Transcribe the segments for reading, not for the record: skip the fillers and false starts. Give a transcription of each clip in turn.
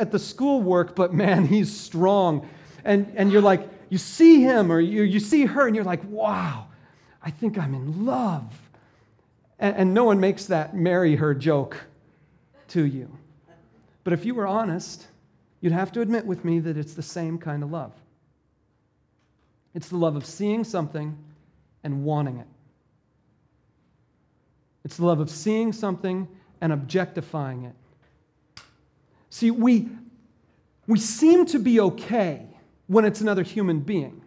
at the schoolwork, but man, he's strong. And you're like, you see him or you see her and you're like, wow, I think I'm in love. And no one makes that marry her joke to you. But if you were honest, you'd have to admit with me that it's the same kind of love. It's the love of seeing something and wanting it. It's the love of seeing something and objectifying it. See, we seem to be okay when it's another human being.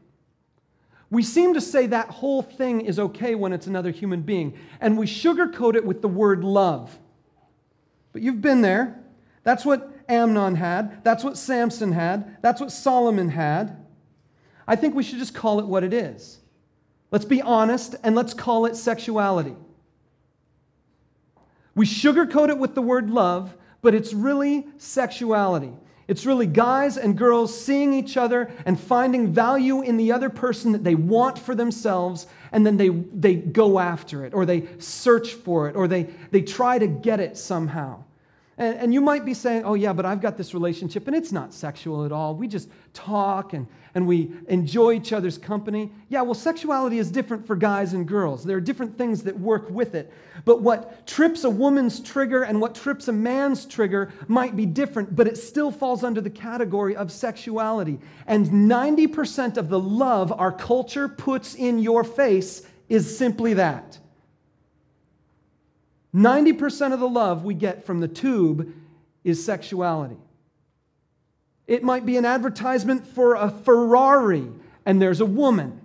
We seem to say that whole thing is okay when it's another human being, and we sugarcoat it with the word love. But you've been there. That's what Amnon had. That's what Samson had. That's what Solomon had. I think we should just call it what it is. Let's be honest, and let's call it sexuality. We sugarcoat it with the word love, but it's really sexuality. It's really guys and girls seeing each other and finding value in the other person that they want for themselves, and then they go after it, or they search for it, or they try to get it somehow. And you might be saying, oh yeah, but I've got this relationship and it's not sexual at all. We just talk and we enjoy each other's company. Yeah, well, sexuality is different for guys and girls. There are different things that work with it. But what trips a woman's trigger and what trips a man's trigger might be different, but it still falls under the category of sexuality. And 90% of the love our culture puts in your face is simply that. 90% of the love we get from the tube is sexuality. It might be an advertisement for a Ferrari, and there's a woman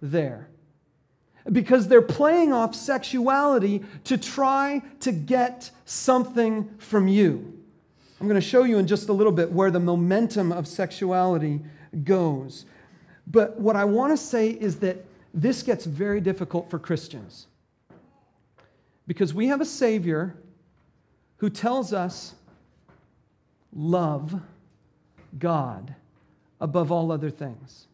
there. Because they're playing off sexuality to try to get something from you. I'm going to show you in just a little bit where the momentum of sexuality goes. But what I want to say is that this gets very difficult for Christians. Because we have a Savior who tells us, love God above all other things.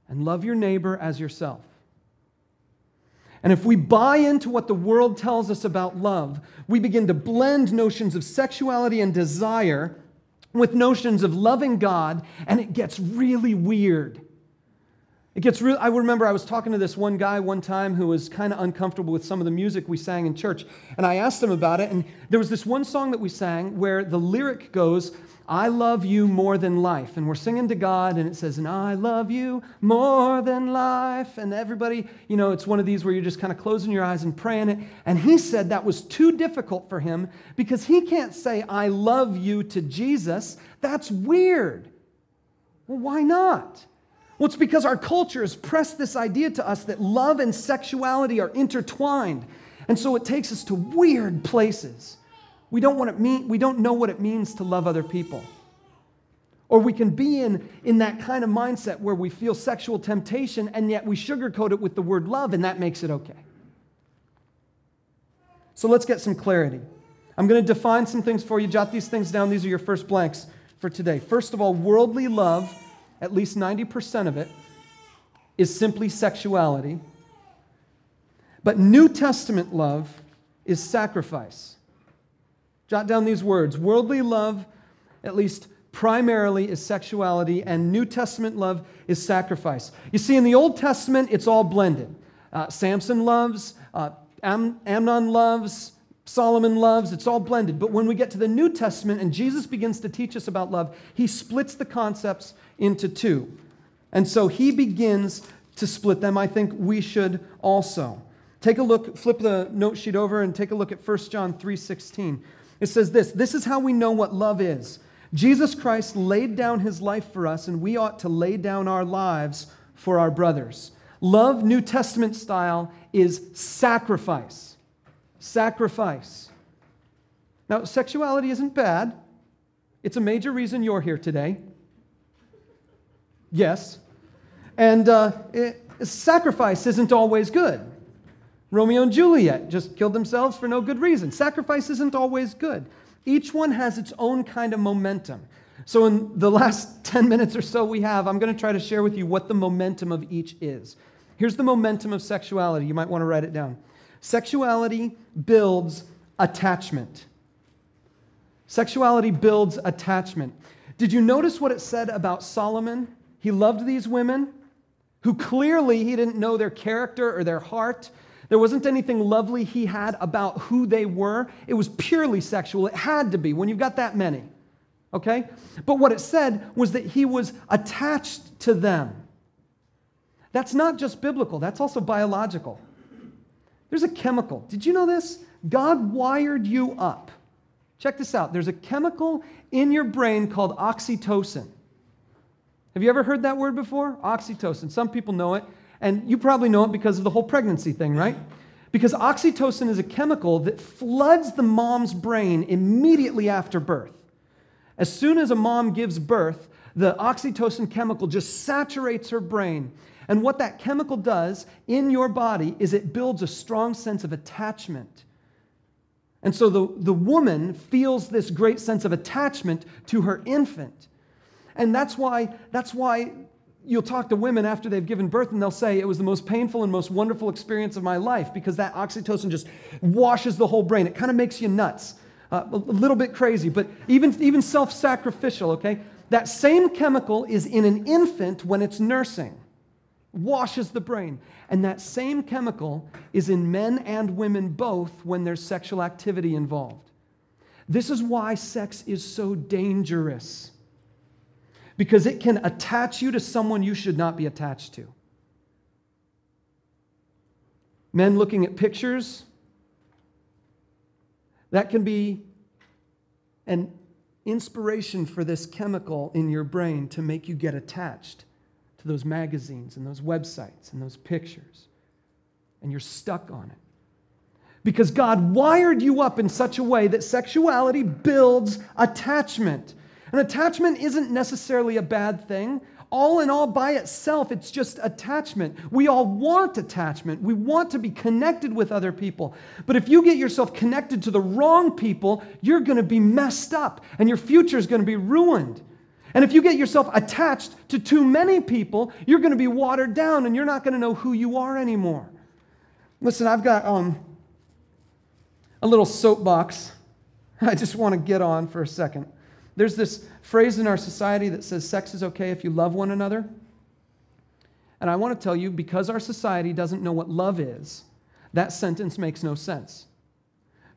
And love your neighbor as yourself. And if we buy into what the world tells us about love, we begin to blend notions of sexuality and desire with notions of loving God, and it gets really weird. I remember I was talking to this one guy one time who was kind of uncomfortable with some of the music we sang in church. And I asked him about it. And there was this one song that we sang where the lyric goes, I love you more than life. And we're singing to God and it says, and I love you more than life. And everybody, it's one of these where you're just kind of closing your eyes and praying it. And he said that was too difficult for him because he can't say, I love you to Jesus. That's weird. Well, why not? Well, it's because our culture has pressed this idea to us that love and sexuality are intertwined. And so it takes us to weird places. We don't know what it means to love other people. Or we can be in that kind of mindset where we feel sexual temptation and yet we sugarcoat it with the word love and that makes it okay. So let's get some clarity. I'm going to define some things for you. Jot these things down. These are your first blanks for today. First of all, worldly love, at least 90% of it, is simply sexuality. But New Testament love is sacrifice. Jot down these words. Worldly love, at least primarily, is sexuality, and New Testament love is sacrifice. You see, in the Old Testament, it's all blended. Samson loves, Amnon loves, Solomon loves, it's all blended. But when we get to the New Testament and Jesus begins to teach us about love, he splits the concepts into two. And so he begins to split them. I think we should also. Take a look, flip the note sheet over and take a look at 1 John 3:16. It says this is how we know what love is. Jesus Christ laid down his life for us, and we ought to lay down our lives for our brothers. Love, New Testament style, is sacrifice. Sacrifice. Now, sexuality isn't bad. It's a major reason you're here today. Yes. And sacrifice isn't always good. Romeo and Juliet just killed themselves for no good reason. Sacrifice isn't always good. Each one has its own kind of momentum. So in the last 10 minutes or so we have, I'm going to try to share with you what the momentum of each is. Here's the momentum of sexuality. You might want to write it down. Sexuality builds attachment. Sexuality builds attachment. Did you notice what it said about Solomon? He loved these women who clearly he didn't know their character or their heart. There wasn't anything lovely he had about who they were. It was purely sexual. It had to be when you've got that many. Okay? But what it said was that he was attached to them. That's not just biblical. That's also biological. There's a chemical. Did you know this? God wired you up. Check this out. There's a chemical in your brain called oxytocin. Have you ever heard that word before? Oxytocin. Some people know it, and you probably know it because of the whole pregnancy thing, right? Because oxytocin is a chemical that floods the mom's brain immediately after birth. As soon as a mom gives birth, the oxytocin chemical just saturates her brain. And what that chemical does in your body is it builds a strong sense of attachment. And so the woman feels this great sense of attachment to her infant. And that's why you'll talk to women after they've given birth and they'll say, it was the most painful and most wonderful experience of my life, because that oxytocin just washes the whole brain. It kind of makes you nuts. A little bit crazy, but even self-sacrificial, okay? That same chemical is in an infant when it's nursing. Washes the brain. And that same chemical is in men and women both when there's sexual activity involved. This is why sex is so dangerous. Because it can attach you to someone you should not be attached to. Men looking at pictures, that can be an inspiration for this chemical in your brain to make you get attached to those magazines and those websites and those pictures. And you're stuck on it. Because God wired you up in such a way that sexuality builds attachment. And attachment isn't necessarily a bad thing. All in all, by itself, it's just attachment. We all want attachment. We want to be connected with other people. But if you get yourself connected to the wrong people, you're going to be messed up, and your future is going to be ruined. And if you get yourself attached to too many people, you're going to be watered down, and you're not going to know who you are anymore. Listen, I've got a little soapbox I just want to get on for a second. There's this phrase in our society that says sex is okay if you love one another. And I want to tell you, because our society doesn't know what love is, that sentence makes no sense.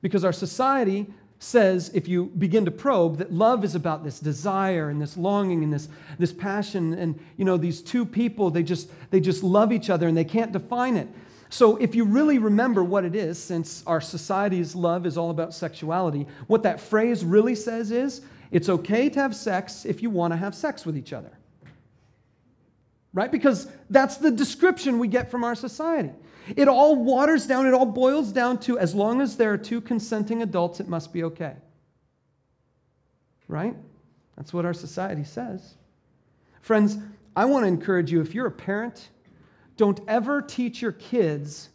Because our society says, if you begin to probe, that love is about this desire and this longing and this passion. And, these two people, they just love each other and they can't define it. So if you really remember what it is, since our society's love is all about sexuality, what that phrase really says is, it's okay to have sex if you want to have sex with each other. Right? Because that's the description we get from our society. It all waters down, it all boils down to, as long as there are two consenting adults, it must be okay. Right? That's what our society says. Friends, I want to encourage you, if you're a parent, don't ever teach your kids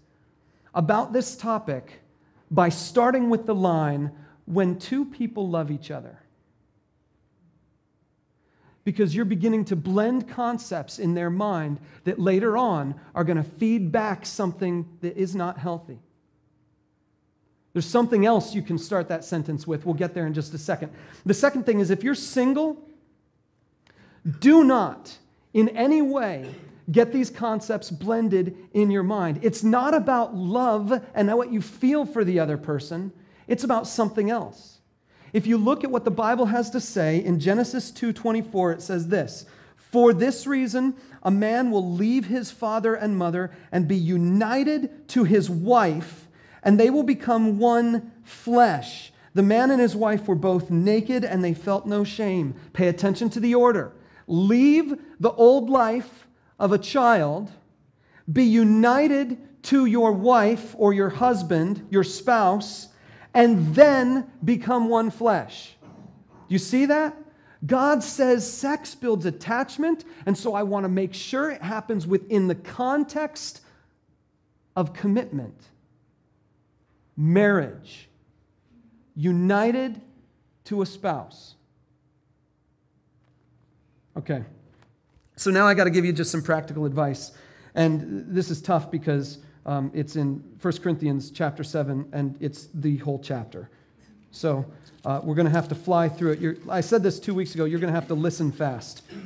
about this topic by starting with the line, when two people love each other. Because you're beginning to blend concepts in their mind that later on are going to feed back something that is not healthy. There's something else you can start that sentence with. We'll get there in just a second. The second thing is, if you're single, do not in any way get these concepts blended in your mind. It's not about love and what you feel for the other person. It's about something else. If you look at what the Bible has to say, in Genesis 2:24, it says this, "For this reason, a man will leave his father and mother and be united to his wife, and they will become one flesh. The man and his wife were both naked, and they felt no shame." Pay attention to the order. Leave the old life of a child, be united to your wife or your husband, your spouse, and then become one flesh. Do you see that? God says sex builds attachment, and so I want to make sure it happens within the context of commitment, marriage, united to a spouse. Okay, so now I got to give you just some practical advice, and this is tough because it's in 1 Corinthians chapter 7, and it's the whole chapter. So we're going to have to fly through it. I said this 2 weeks ago. You're going to have to listen fast. You're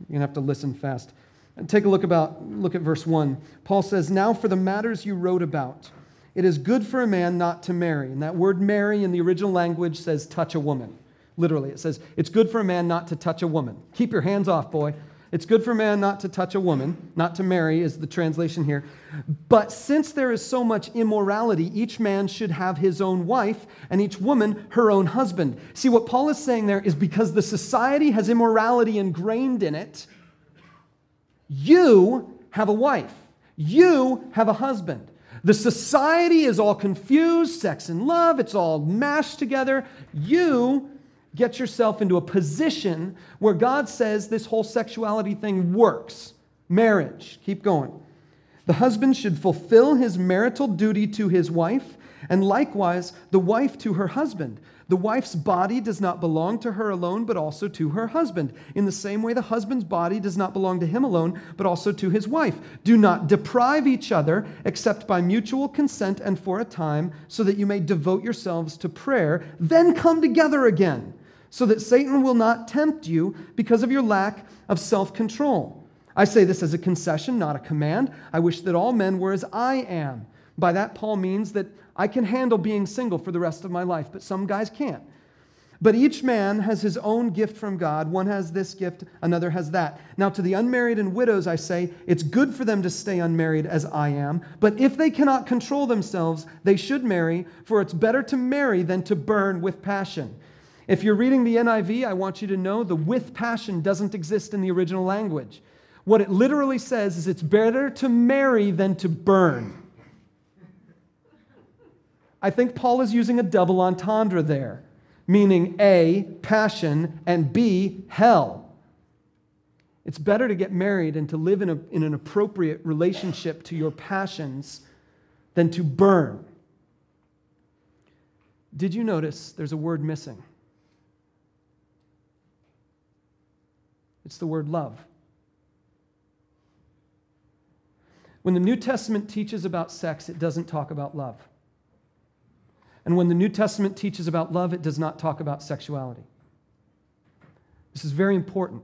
going to have to listen fast. And take a look at verse 1. Paul says, "Now for the matters you wrote about, it is good for a man not to marry." And that word marry in the original language says touch a woman. Literally, it says, it's good for a man not to touch a woman. Keep your hands off, boy. It's good for a man not to touch a woman, not to marry is the translation here. But since there is so much immorality, each man should have his own wife and each woman her own husband. See, what Paul is saying there is because the society has immorality ingrained in it, you have a wife. You have a husband. The society is all confused, sex and love, it's all mashed together. You get yourself into a position where God says this whole sexuality thing works. Marriage. Keep going. The husband should fulfill his marital duty to his wife, and likewise the wife to her husband. The wife's body does not belong to her alone, but also to her husband. In the same way, the husband's body does not belong to him alone, but also to his wife. Do not deprive each other, except by mutual consent and for a time, so that you may devote yourselves to prayer, then come together again, so that Satan will not tempt you because of your lack of self-control. I say this as a concession, not a command. I wish that all men were as I am. By that, Paul means that I can handle being single for the rest of my life, but some guys can't. But each man has his own gift from God. One has this gift, another has that. Now to the unmarried and widows I say, it's good for them to stay unmarried as I am. But if they cannot control themselves, they should marry, for it's better to marry than to burn with passion. If you're reading the NIV, I want you to know the with passion doesn't exist in the original language. What it literally says is it's better to marry than to burn. I think Paul is using a double entendre there, meaning A, passion, and B, hell. It's better to get married and to live in an appropriate relationship to your passions than to burn. Did you notice there's a word missing? It's the word love. When the New Testament teaches about sex, it doesn't talk about love. And when the New Testament teaches about love, it does not talk about sexuality. This is very important,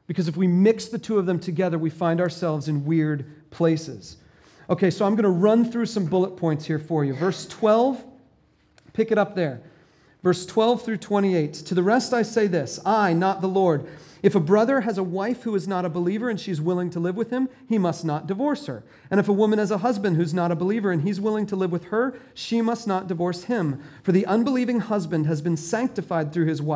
because if we mix the two of them together, we find ourselves in weird places. Okay, so I'm going to run through some bullet points here for you. Verse 12, pick it up there. Verse 12 through 28. To the rest I say this, I, not the Lord. If a brother has a wife who is not a believer and she's willing to live with him, he must not divorce her. And if a woman has a husband who's not a believer and he's willing to live with her, she must not divorce him. For the unbelieving husband has been sanctified through his wife.